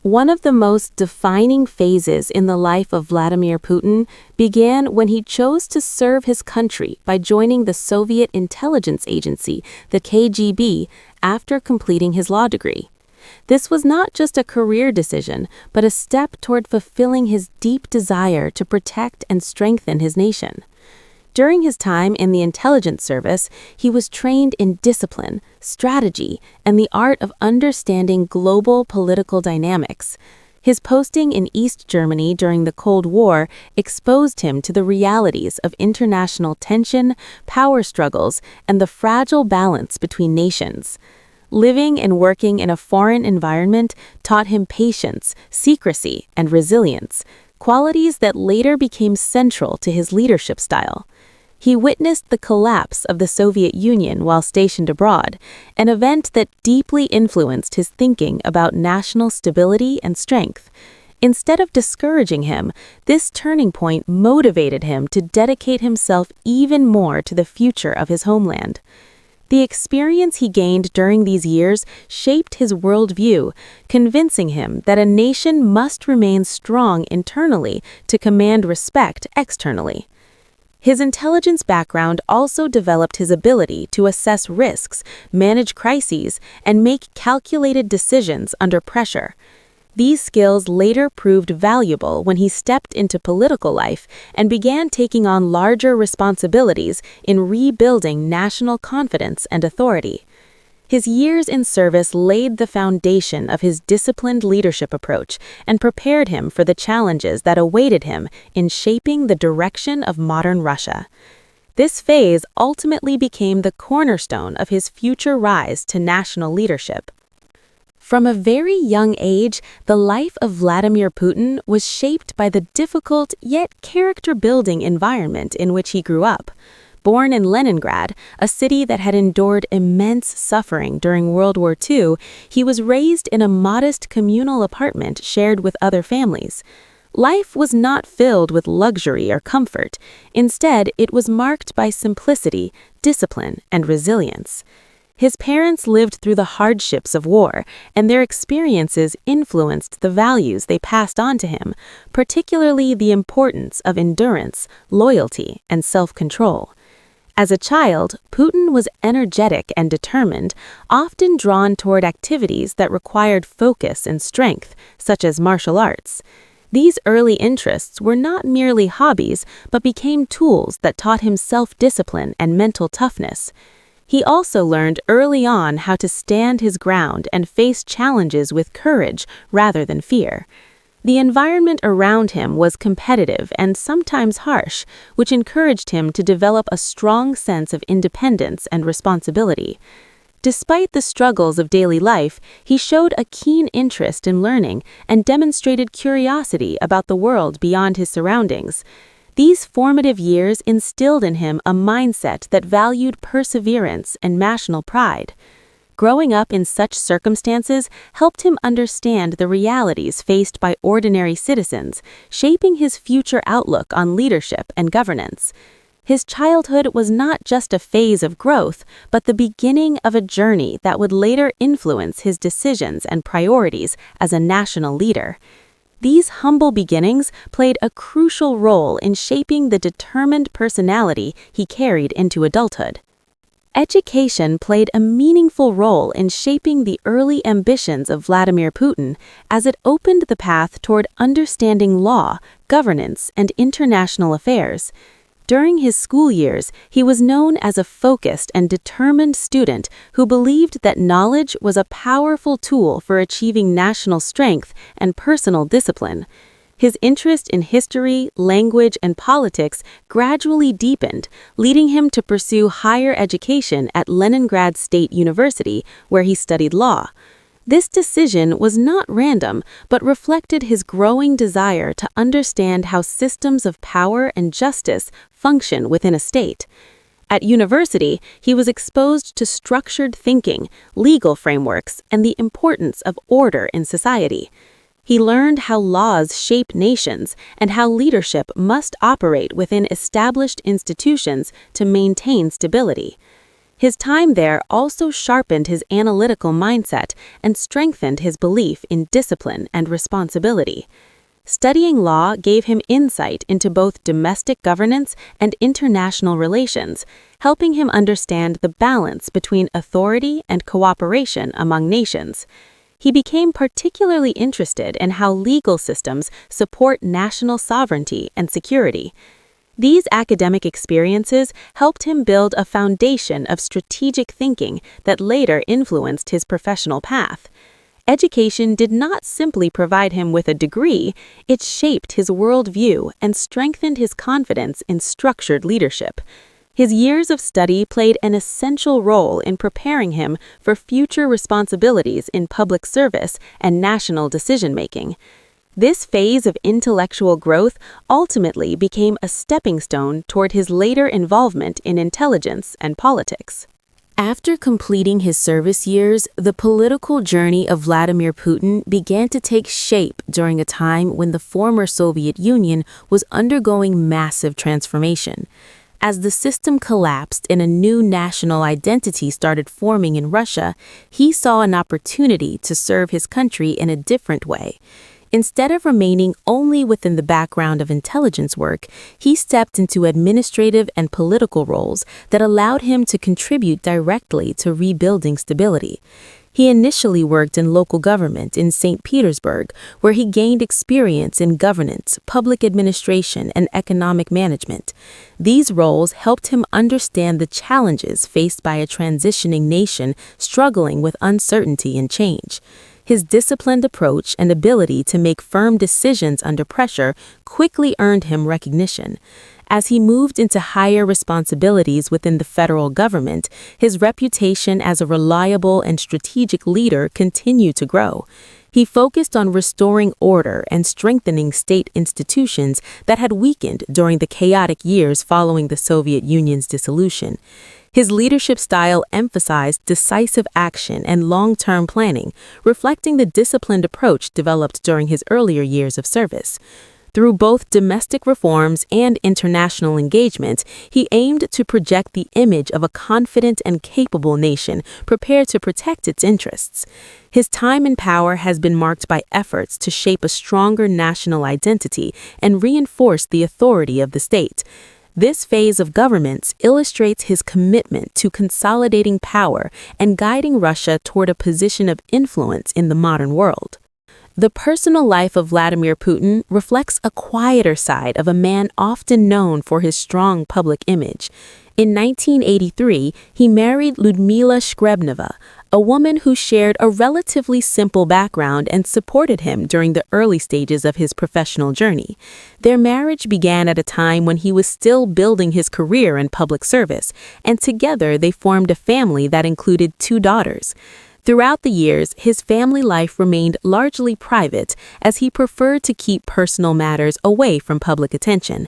One of the most defining phases in the life of Vladimir Putin began when he chose to serve his country by joining the Soviet intelligence agency, the KGB, after completing his law degree. This was not just a career decision, but a step toward fulfilling his deep desire to protect and strengthen his nation. During his time in the intelligence service, he was trained in discipline, strategy, and the art of understanding global political dynamics. His posting in East Germany during the Cold War exposed him to the realities of international tension, power struggles, and the fragile balance between nations. Living and working in a foreign environment taught him patience, secrecy, and resilience, qualities that later became central to his leadership style. He witnessed the collapse of the Soviet Union while stationed abroad, an event that deeply influenced his thinking about national stability and strength. Instead of discouraging him, this turning point motivated him to dedicate himself even more to the future of his homeland. The experience he gained during these years shaped his worldview, convincing him that a nation must remain strong internally to command respect externally. His intelligence background also developed his ability to assess risks, manage crises, and make calculated decisions under pressure. These skills later proved valuable when he stepped into political life and began taking on larger responsibilities in rebuilding national confidence and authority. His years in service laid the foundation of his disciplined leadership approach and prepared him for the challenges that awaited him in shaping the direction of modern Russia. This phase ultimately became the cornerstone of his future rise to national leadership. From a very young age, the life of Vladimir Putin was shaped by the difficult yet character-building environment in which he grew up. Born in Leningrad, a city that had endured immense suffering during World War II, he was raised in a modest communal apartment shared with other families. Life was not filled with luxury or comfort. Instead, it was marked by simplicity, discipline, and resilience. His parents lived through the hardships of war, and their experiences influenced the values they passed on to him, particularly the importance of endurance, loyalty, and self-control. As a child, Putin was energetic and determined, often drawn toward activities that required focus and strength, such as martial arts. These early interests were not merely hobbies, but became tools that taught him self-discipline and mental toughness. He also learned early on how to stand his ground and face challenges with courage rather than fear. The environment around him was competitive and sometimes harsh, which encouraged him to develop a strong sense of independence and responsibility. Despite the struggles of daily life, he showed a keen interest in learning and demonstrated curiosity about the world beyond his surroundings. These formative years instilled in him a mindset that valued perseverance and national pride. Growing up in such circumstances helped him understand the realities faced by ordinary citizens, shaping his future outlook on leadership and governance. His childhood was not just a phase of growth, but the beginning of a journey that would later influence his decisions and priorities as a national leader. These humble beginnings played a crucial role in shaping the determined personality he carried into adulthood. Education played a meaningful role in shaping the early ambitions of Vladimir Putin as it opened the path toward understanding law, governance, and international affairs. During his school years, he was known as a focused and determined student who believed that knowledge was a powerful tool for achieving national strength and personal discipline. His interest in history, language, and politics gradually deepened, leading him to pursue higher education at Leningrad State University, where he studied law. This decision was not random, but reflected his growing desire to understand how systems of power and justice function within a state. At university, he was exposed to structured thinking, legal frameworks, and the importance of order in society. He learned how laws shape nations and how leadership must operate within established institutions to maintain stability. His time there also sharpened his analytical mindset and strengthened his belief in discipline and responsibility. Studying law gave him insight into both domestic governance and international relations, helping him understand the balance between authority and cooperation among nations. He became particularly interested in how legal systems support national sovereignty and security. These academic experiences helped him build a foundation of strategic thinking that later influenced his professional path. Education did not simply provide him with a degree, it shaped his worldview and strengthened his confidence in structured leadership. His years of study played an essential role in preparing him for future responsibilities in public service and national decision-making. This phase of intellectual growth ultimately became a stepping stone toward his later involvement in intelligence and politics. After completing his service years, the political journey of Vladimir Putin began to take shape during a time when the former Soviet Union was undergoing massive transformation. As the system collapsed and a new national identity started forming in Russia, he saw an opportunity to serve his country in a different way. Instead of remaining only within the background of intelligence work, he stepped into administrative and political roles that allowed him to contribute directly to rebuilding stability. He initially worked in local government in St. Petersburg, where he gained experience in governance, public administration, and economic management. These roles helped him understand the challenges faced by a transitioning nation struggling with uncertainty and change. His disciplined approach and ability to make firm decisions under pressure quickly earned him recognition. As he moved into higher responsibilities within the federal government, his reputation as a reliable and strategic leader continued to grow. He focused on restoring order and strengthening state institutions that had weakened during the chaotic years following the Soviet Union's dissolution. His leadership style emphasized decisive action and long-term planning, reflecting the disciplined approach developed during his earlier years of service. Through both domestic reforms and international engagement, he aimed to project the image of a confident and capable nation prepared to protect its interests. His time in power has been marked by efforts to shape a stronger national identity and reinforce the authority of the state. This phase of governance illustrates his commitment to consolidating power and guiding Russia toward a position of influence in the modern world. The personal life of Vladimir Putin reflects a quieter side of a man often known for his strong public image. In 1983, he married Lyudmila Shkrebneva, a woman who shared a relatively simple background and supported him during the early stages of his professional journey. Their marriage began at a time when he was still building his career in public service, and together they formed a family that included 2 daughters. Throughout the years, his family life remained largely private as he preferred to keep personal matters away from public attention.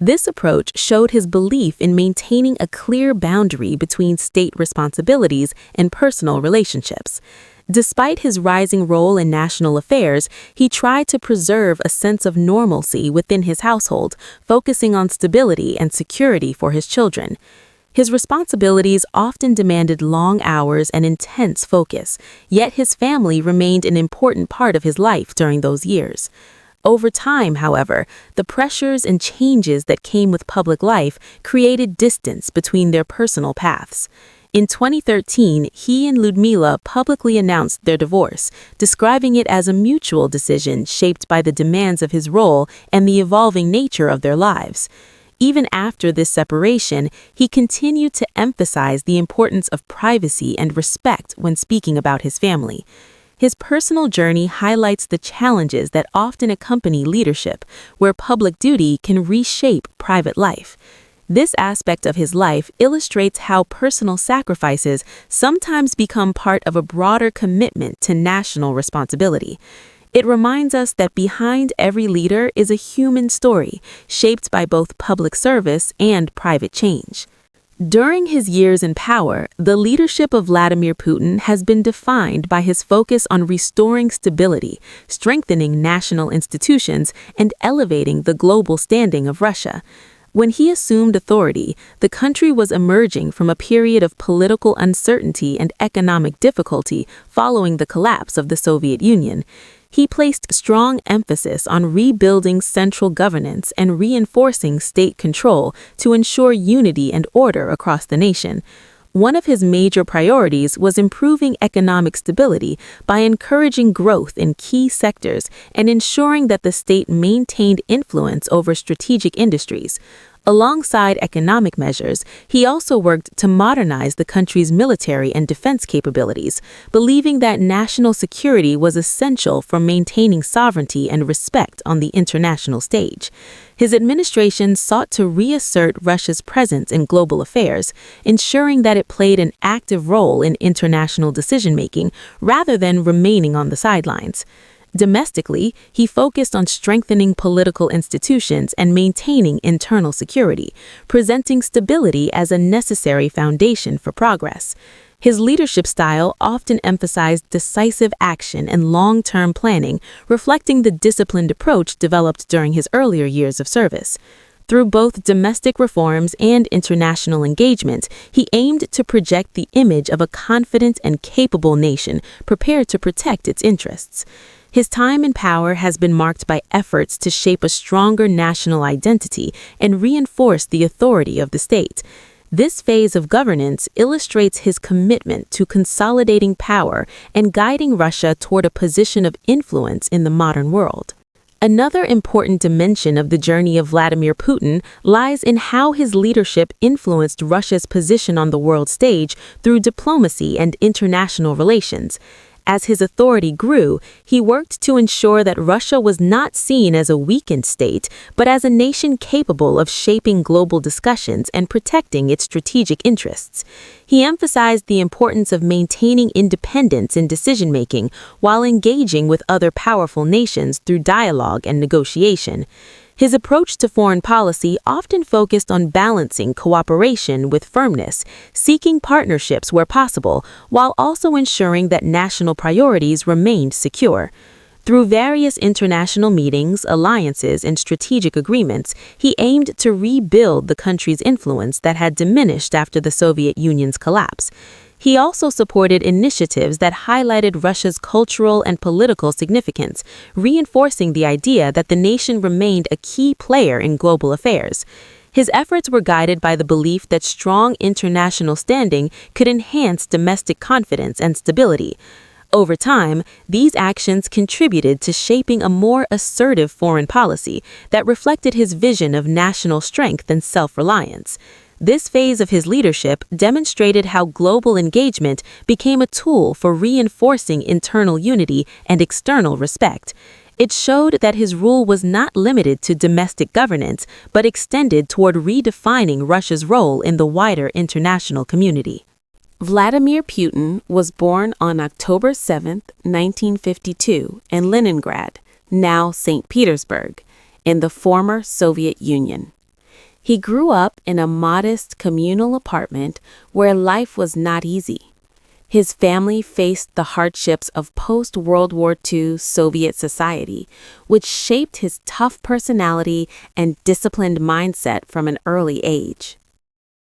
This approach showed his belief in maintaining a clear boundary between state responsibilities and personal relationships. Despite his rising role in national affairs, he tried to preserve a sense of normalcy within his household, focusing on stability and security for his children. His responsibilities often demanded long hours and intense focus, yet his family remained an important part of his life during those years. Over time, however, the pressures and changes that came with public life created distance between their personal paths. In 2013, he and Lyudmila publicly announced their divorce, describing it as a mutual decision shaped by the demands of his role and the evolving nature of their lives. Even after this separation, he continued to emphasize the importance of privacy and respect when speaking about his family. His personal journey highlights the challenges that often accompany leadership, where public duty can reshape private life. This aspect of his life illustrates how personal sacrifices sometimes become part of a broader commitment to national responsibility. It reminds us that behind every leader is a human story, shaped by both public service and private change. During his years in power, the leadership of Vladimir Putin has been defined by his focus on restoring stability, strengthening national institutions, and elevating the global standing of Russia. When he assumed authority, the country was emerging from a period of political uncertainty and economic difficulty following the collapse of the Soviet Union. He placed strong emphasis on rebuilding central governance and reinforcing state control to ensure unity and order across the nation. One of his major priorities was improving economic stability by encouraging growth in key sectors and ensuring that the state maintained influence over strategic industries. Alongside economic measures, he also worked to modernize the country's military and defense capabilities, believing that national security was essential for maintaining sovereignty and respect on the international stage. His administration sought to reassert Russia's presence in global affairs, ensuring that it played an active role in international decision-making rather than remaining on the sidelines. Domestically, he focused on strengthening political institutions and maintaining internal security, presenting stability as a necessary foundation for progress. His leadership style often emphasized decisive action and long-term planning, reflecting the disciplined approach developed during his earlier years of service. Through both domestic reforms and international engagement, he aimed to project the image of a confident and capable nation prepared to protect its interests. His time in power has been marked by efforts to shape a stronger national identity and reinforce the authority of the state. This phase of governance illustrates his commitment to consolidating power and guiding Russia toward a position of influence in the modern world. Another important dimension of the journey of Vladimir Putin lies in how his leadership influenced Russia's position on the world stage through diplomacy and international relations. As his authority grew, he worked to ensure that Russia was not seen as a weakened state, but as a nation capable of shaping global discussions and protecting its strategic interests. He emphasized the importance of maintaining independence in decision-making while engaging with other powerful nations through dialogue and negotiation. His approach to foreign policy often focused on balancing cooperation with firmness, seeking partnerships where possible, while also ensuring that national priorities remained secure. Through various international meetings, alliances, and strategic agreements, he aimed to rebuild the country's influence that had diminished after the Soviet Union's collapse. He also supported initiatives that highlighted Russia's cultural and political significance, reinforcing the idea that the nation remained a key player in global affairs. His efforts were guided by the belief that strong international standing could enhance domestic confidence and stability. Over time, these actions contributed to shaping a more assertive foreign policy that reflected his vision of national strength and self-reliance. This phase of his leadership demonstrated how global engagement became a tool for reinforcing internal unity and external respect. It showed that his rule was not limited to domestic governance, but extended toward redefining Russia's role in the wider international community. Vladimir Putin was born on October 7, 1952, in Leningrad, now St. Petersburg, in the former Soviet Union. He grew up in a modest communal apartment where life was not easy. His family faced the hardships of post-World War II Soviet society, which shaped his tough personality and disciplined mindset from an early age.